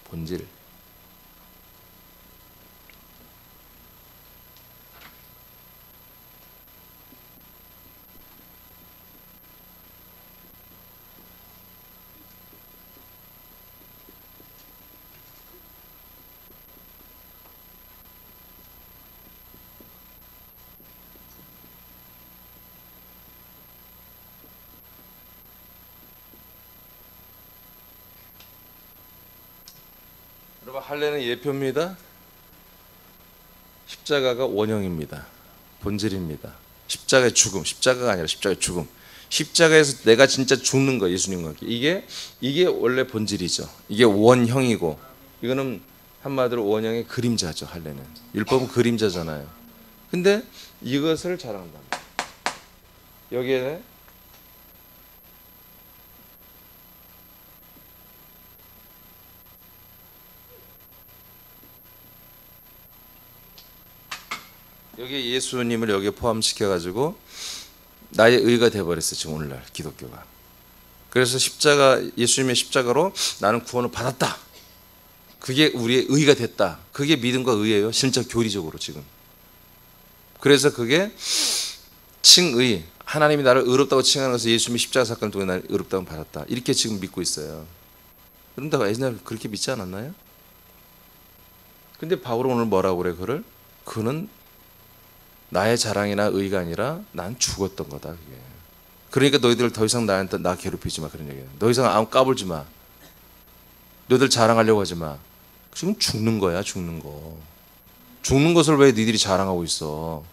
본질. 여러분 할례는 예표입니다. 십자가가 원형입니다. 본질입니다. 십자가의 죽음, 십자가가 아니라 십자가의 죽음. 십자가에서 내가 진짜 죽는 거 예수님과 함께. 이게 원래 본질이죠. 이게 원형이고 이거는 한마디로 원형의 그림자죠. 할례는 율법은 그림자잖아요. 근데 이것을 자랑한다. 여기에 여기 예수님을 여기에 포함시켜 가지고 나의 의가 되어버렸어요. 지금 오늘날 기독교가. 그래서 예수님의 십자가로 나는 구원을 받았다. 그게 우리의 의가 됐다. 그게 믿음과 의예요. 진짜 교리적으로 지금. 그래서 그게 칭의, 하나님이 나를 의롭다고 칭하는 것을 예수님의 십자가 사건을 통해 나를 의롭다고 받았다. 이렇게 지금 믿고 있어요. 그런데 옛날에 그렇게 믿지 않았나요? 근데 바울은 오늘 뭐라고 그래? 그는 나의 자랑이나 의가 아니라 난 죽었던 거다. 그게. 그러니까 너희들 더 이상 나한테 나 괴롭히지 마 그런 얘기예요. 더 이상 아무 까불지 마. 너희들 자랑하려고 하지 마. 지금 죽는 거야, 죽는 거. 죽는 것을 왜 너희들이 자랑하고 있어?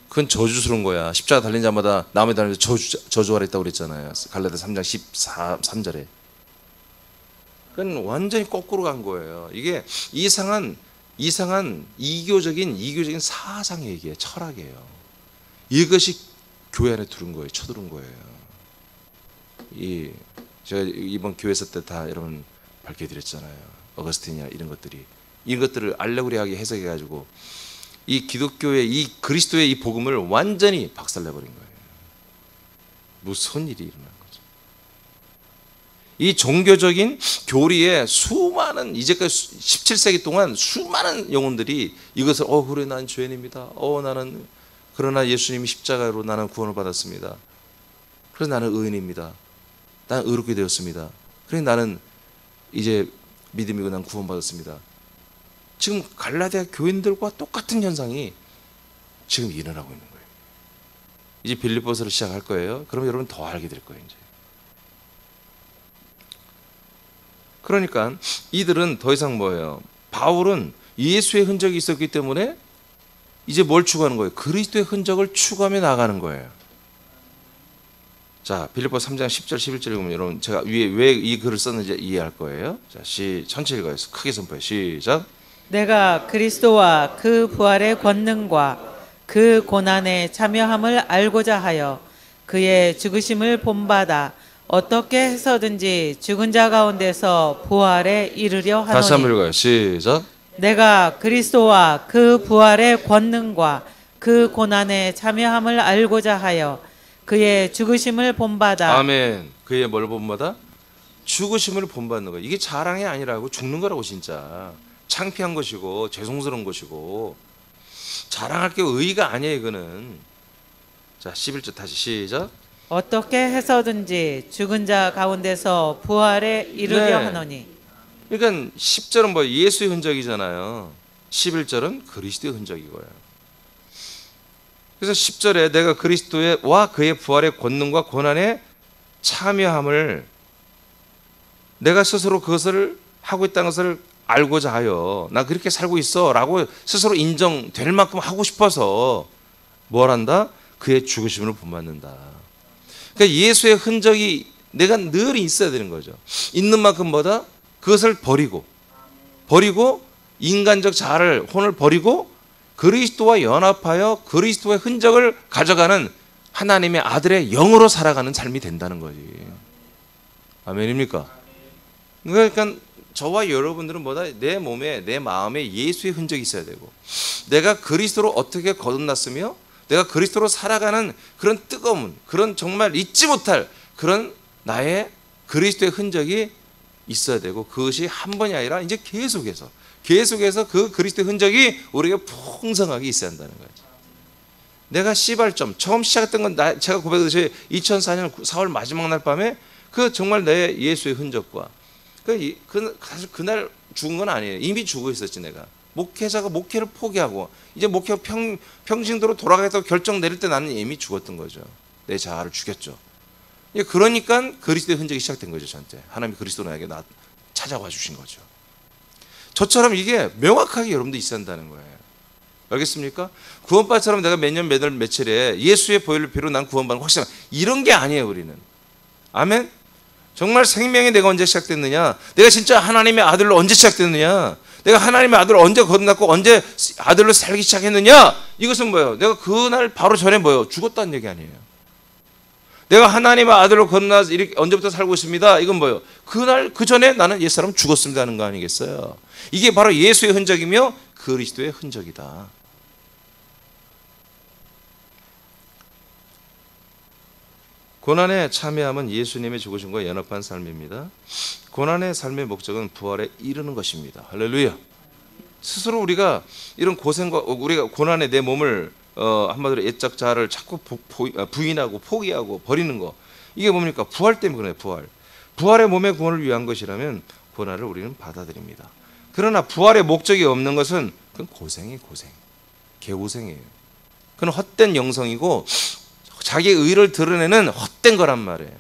그건 저주스러운 거야. 십자가 달린 자마다 나무에 달린 자 저주하라 했다고 그랬잖아요. 갈라디아 3장 13절에. 그건 완전히 거꾸로 간 거예요. 이게 이상한 이교적인 사상 얘기예요. 철학이에요. 이것이 교회 안에 들은 거예요. 쳐들은 거예요. 제가 이번 교회사 때 다 여러분 밝혀드렸잖아요. 어거스틴이나 이런 것들을 알레고리하게 해석해 가지고 이 기독교의 이 그리스도의 이 복음을 완전히 박살내버린 거예요. 무슨 일이 일어난 거죠? 이 종교적인 교리에 수많은 이제까지 17세기 동안 수많은 영혼들이 이것을 그래 난 죄인입니다. 나는 그러나 예수님이 십자가로 나는 구원을 받았습니다. 그래서 나는 의인입니다. 나는 의롭게 되었습니다. 그래서 나는 이제 믿음이고 난 구원받았습니다. 지금 갈라디아 교인들과 똑같은 현상이 지금 일어나고 있는 거예요. 이제 빌립보서를 시작할 거예요. 그럼 여러분 더 알게 될 거예요. 이제. 그러니까 이들은 더 이상 뭐예요? 바울은 예수의 흔적이 있었기 때문에 이제 뭘 추구하는 거예요? 그리스도의 흔적을 추구하며 나가는 거예요. 자, 빌립보서 3장 10절 11절 보면 여러분 제가 위에 왜 이 글을 썼는지 이해할 거예요. 자, 천천히 읽어요. 크게 선포해. 시작. 내가 그리스도와 그 부활의 권능과 그 고난에 참여함을 알고자 하여 그의 죽으심을 본받아 어떻게 해서든지 죽은 자 가운데서 부활에 이르려 하노니. 다시 한번 읽어요. 시작. 내가 그리스도와 그 부활의 권능과 그 고난에 참여함을 알고자 하여 그의 죽으심을 본받아. 아멘. 그의 뭘 본받아? 죽으심을 본받는 거예요. 이게 자랑이 아니라고 죽는 거라고 진짜. 창피한 것이고 죄송스러운 것이고 자랑할 게 의의가 아니에요. 이거는 자, 11절 다시 시작. 어떻게 해서든지 죽은 자 가운데서 부활에 이르려 네. 하노니. 그러니까 10절은 뭐 예수의 흔적이잖아요. 11절은 그리스도의 흔적이고요. 그래서 10절에 내가 그리스도와 그의 부활의 권능과 고난에 참여함을 내가 스스로 그것을 하고 있다는 것을 알고자 하여 나 그렇게 살고 있어 라고 스스로 인정될 만큼 하고 싶어서 뭘 한다? 그의 죽으심을 본받는다. 그러니까 예수의 흔적이 내가 늘 있어야 되는 거죠. 있는 만큼 뭐다? 그것을 버리고 인간적 자아를 혼을 버리고 그리스도와 연합하여 그리스도의 흔적을 가져가는 하나님의 아들의 영으로 살아가는 삶이 된다는 거지. 아멘입니까? 그러니까 저와 여러분들은 뭐다? 내 몸에 내 마음에 예수의 흔적이 있어야 되고 내가 그리스도로 어떻게 거듭났으며 내가 그리스도로 살아가는 그런 뜨거운 그런 정말 잊지 못할 그런 나의 그리스도의 흔적이 있어야 되고 그것이 한 번이 아니라 이제 계속해서 그 그리스도의 흔적이 우리에게 풍성하게 있어야 한다는 거죠. 내가 시발점 처음 시작했던 건 제가 고백했듯이 2004년 4월 마지막 날 밤에 그 정말 내 예수의 흔적과 사실 그날 죽은 건 아니에요. 이미 죽어 있었지. 내가 목회자가 목회를 포기하고 이제 목회 평신도로 돌아가겠다고 결정 내릴 때 나는 이미 죽었던 거죠. 내 자아를 죽였죠. 그러니까 그리스도의 흔적이 시작된 거죠. 저한테 하나님이 그리스도 나에게 찾아와 주신 거죠. 저처럼 이게 명확하게 여러분도 있어야 한다는 거예요. 알겠습니까? 구원받처럼 내가 몇 년 몇 월 며칠에 예수의 보혈을 피로 난 구원받는 확실한 이런 게 아니에요. 우리는. 아멘. 정말 생명이 내가 언제 시작됐느냐, 내가 진짜 하나님의 아들로 언제 시작됐느냐, 내가 하나님의 아들을 언제 거듭났고 언제 아들로 살기 시작했느냐, 이것은 뭐예요? 내가 그날 바로 전에 뭐예요? 죽었다는 얘기 아니에요. 내가 하나님의 아들로 거듭나서 이렇게 언제부터 살고 있습니다. 이건 뭐예요? 그날 그 전에 나는 옛사람 죽었습니다 하는 거 아니겠어요? 이게 바로 예수의 흔적이며 그리스도의 흔적이다. 고난에 참여함은 예수님의 죽으심과 연합한 삶입니다. 고난의 삶의 목적은 부활에 이르는 것입니다. 할렐루야. 스스로 우리가 이런 고생과 우리가 고난에 내 몸을 한마디로 옛적 자아를 자꾸 부인하고 포기하고 버리는 거, 이게 뭡니까? 부활 때문에 그래요. 부활의 몸의 구원을 위한 것이라면 고난을 우리는 받아들입니다. 그러나 부활의 목적이 없는 것은 그건 고생이에요. 개고생이에요. 그건 헛된 영성이고 자기의 의를 드러내는 헛된 거란 말이에요.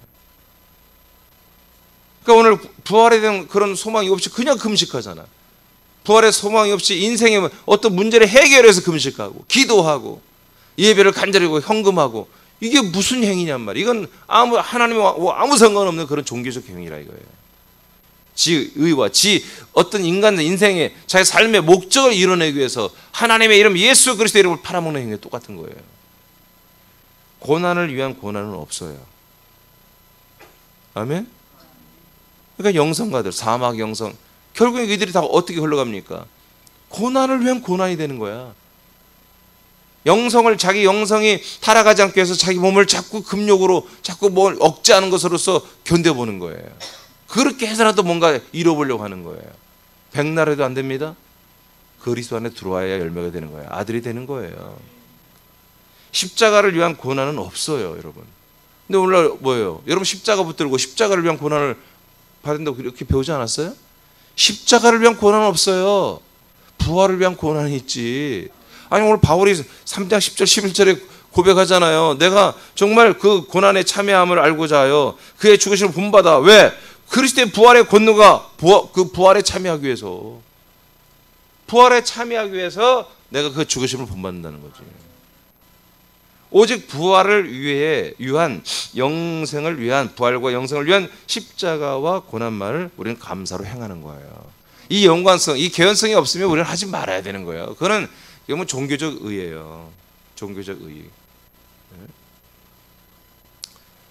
그러니까 오늘 부활에 대한 그런 소망이 없이 그냥 금식하잖아. 부활의 소망이 없이 인생의 어떤 문제를 해결해서 금식하고 기도하고 예배를 간절히 하고 헌금하고, 이게 무슨 행위냔 말이에요. 이건 하나님과 아무 상관없는 그런 종교적 행위라 이거예요. 지 의와 지 어떤 인간의 인생의 자기 삶의 목적을 이뤄내기 위해서 하나님의 이름 예수 그리스도의 이름을 팔아먹는 행위가 똑같은 거예요. 고난을 위한 고난은 없어요. 아멘? 그러니까 영성가들, 사막 영성, 결국에 이들이 다 어떻게 흘러갑니까? 고난을 위한 고난이 되는 거야. 자기 영성이 타락하지 않기 위해서 자기 몸을 자꾸 금욕으로 자꾸 뭘 억제하는 것으로서 견뎌보는 거예요. 그렇게 해서라도 뭔가 이뤄보려고 하는 거예요. 백날 해도 안 됩니다. 그리스도 안에 들어와야 열매가 되는 거예요. 아들이 되는 거예요. 십자가를 위한 고난은 없어요, 여러분. 근데 오늘날 뭐예요? 여러분 십자가 붙들고 십자가를 위한 고난을 받는다고 이렇게 배우지 않았어요? 십자가를 위한 고난은 없어요. 부활을 위한 고난이 있지. 아니 오늘 바울이 3장 10절 11절에 고백하잖아요. 내가 정말 그 고난에 참여함을 알고자 하여 그의 죽으심을 본받아. 왜? 그리스도의 부활의 권능과 그 부활에 참여하기 위해서. 부활에 참여하기 위해서 내가 그 죽으심을 본받는다는 거지. 오직 부활을 위한 영생을 위한 부활과 영생을 위한 십자가와 고난만을 우리는 감사로 행하는 거예요. 이 연관성, 이 개연성이 없으면 우리는 하지 말아야 되는 거예요. 그거는 이건 종교적 의예요. 종교적 의.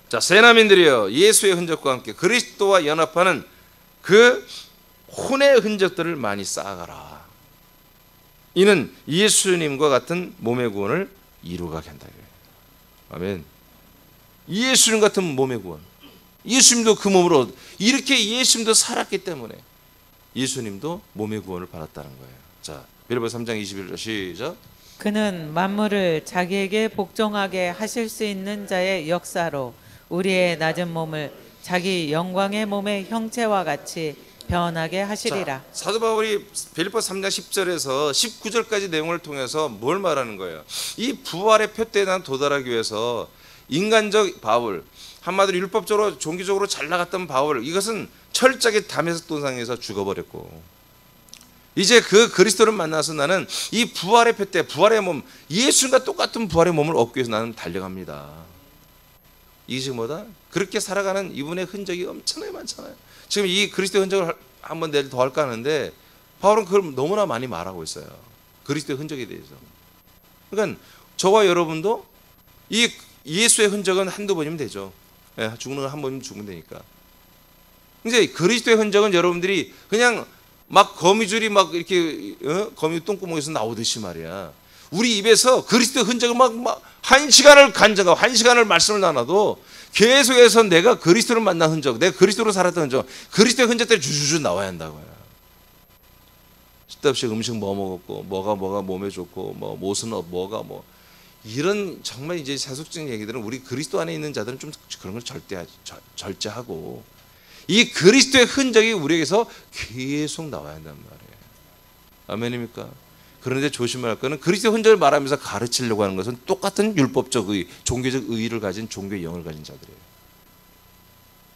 자, 새나민들이여, 예수의 흔적과 함께 그리스도와 연합하는 그 혼의 흔적들을 많이 쌓아가라. 이는 예수님과 같은 몸의 구원을 이루가게 한다. 아멘. 예수님 같은 몸의 구원. 예수님도 그 몸으로 이렇게 예수님도 살았기 때문에 예수님도 몸의 구원을 받았다는 거예요. 자, 빌립보 3장 21절 시작. 그는 만물을 자기에게 복종하게 하실 수 있는 자의 역사로 우리의 낮은 몸을 자기 영광의 몸의 형체와 같이 변하게 하시리라. 사도 바울이 빌립보 3장 10절에서 19절까지 내용을 통해서 뭘 말하는 거예요? 이 부활의 표대에 난 도달하기 위해서 인간적 바울, 한마디로 율법적으로 종교적으로 잘 나갔던 바울, 이것은 철저하게 담에색 동상에서 죽어버렸고, 이제 그 그리스도를 만나서 나는 이 부활의 표대, 부활의 몸, 예수님과 똑같은 부활의 몸을 얻기 위해서 나는 달려갑니다. 이게 지금 뭐다? 그렇게 살아가는 이분의 흔적이 엄청나게 많잖아요. 지금 이 그리스도의 흔적을 한번 내일 더 할까 하는데 바울은 그걸 너무나 많이 말하고 있어요. 그리스도의 흔적에 대해서. 그러니까 저와 여러분도 이 예수의 흔적은 한두 번이면 되죠. 예, 죽는 건 한 번이면 죽으면 되니까. 이제 그리스도의 흔적은 여러분들이 그냥 막 거미줄이 막 이렇게 거미 똥구멍에서 나오듯이 말이야. 우리 입에서 그리스도의 흔적을 막 한 시간을 간증하고 한 시간을 말씀을 나눠도 계속해서 내가 그리스도를 만난 흔적, 내가 그리스도로 살았던 흔적, 그리스도의 흔적들이 주주주 나와야 한다고요. 쓸데없이 음식 뭐 먹었고, 뭐가 몸에 좋고, 뭐 못은 뭐가 뭐 이런 정말 이제 세속적인 얘기들은 우리 그리스도 안에 있는 자들은 좀 그런 걸 절제하고 이 그리스도의 흔적이 우리에게서 계속 나와야 한단 말이에요. 아멘입니까? 그런데 조심해야 할 거는 그리스도의 흔적을 말하면서 가르치려고 하는 것은 똑같은 율법적 의, 종교적 의의를 가진 종교의 영을 가진 자들이에요.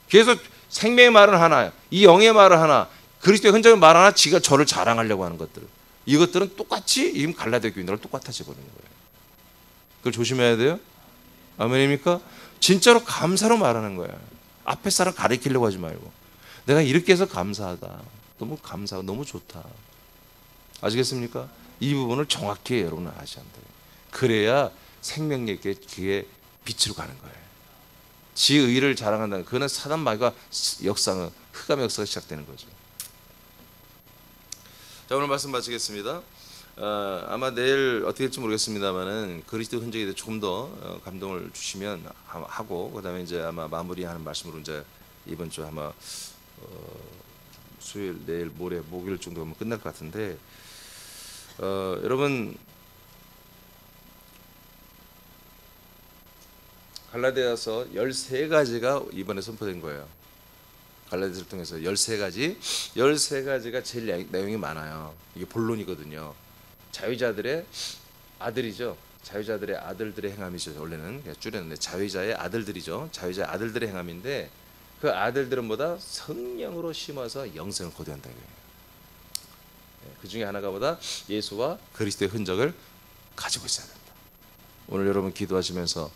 계속 생명의 말은 하나, 이 영의 말은 하나, 그리스도의 흔적을 말 하나, 지가 저를 자랑하려고 하는 것들, 이것들은 똑같이 지금 갈라디아 교인들과 똑같아져 버리는 거예요. 그걸 조심해야 돼요. 아멘입니까? 진짜로 감사로 말하는 거야. 앞에 사람 가리키려고 하지 말고, 내가 이렇게 해서 감사하다, 너무 감사하고 너무 좋다. 아시겠습니까? 이 부분을 정확히 여러분은 아셔야 돼요. 그래야 생명력에 그게 빛으로 가는 거예요. 지 의를 자랑한다는, 그거는 사단 마귀가 역사는 흑암의 역사가 시작되는 거죠. 자, 오늘 말씀 마치겠습니다. 아마 내일 어떻게 될지 모르겠습니다만은 그리스도 흔적에 대해 조금 더 감동을 주시면 하고, 그다음에 이제 아마 마무리하는 말씀으로 이제 이번 주 아마 수요일, 내일, 모레, 목요일 정도면 끝날 것 같은데, 여러분 갈라디아서 13가지가 이번에 선포된 거예요. 갈라디아서를 통해서 13가지가 제일 내용이 많아요. 이게 본론이거든요. 자유자들의 아들이죠. 자유자들의 아들들의 행함이죠. 원래는 줄였는데 자유자의 아들들이죠. 자유자의 아들들의 행함인데, 그 아들들은 뭐다? 성령으로 심어서 영생을 거두한다. 그 중에 하나가 뭐다? 예수와 그리스도의 흔적을 가지고 있어야 된다. 오늘 여러분 기도하시면서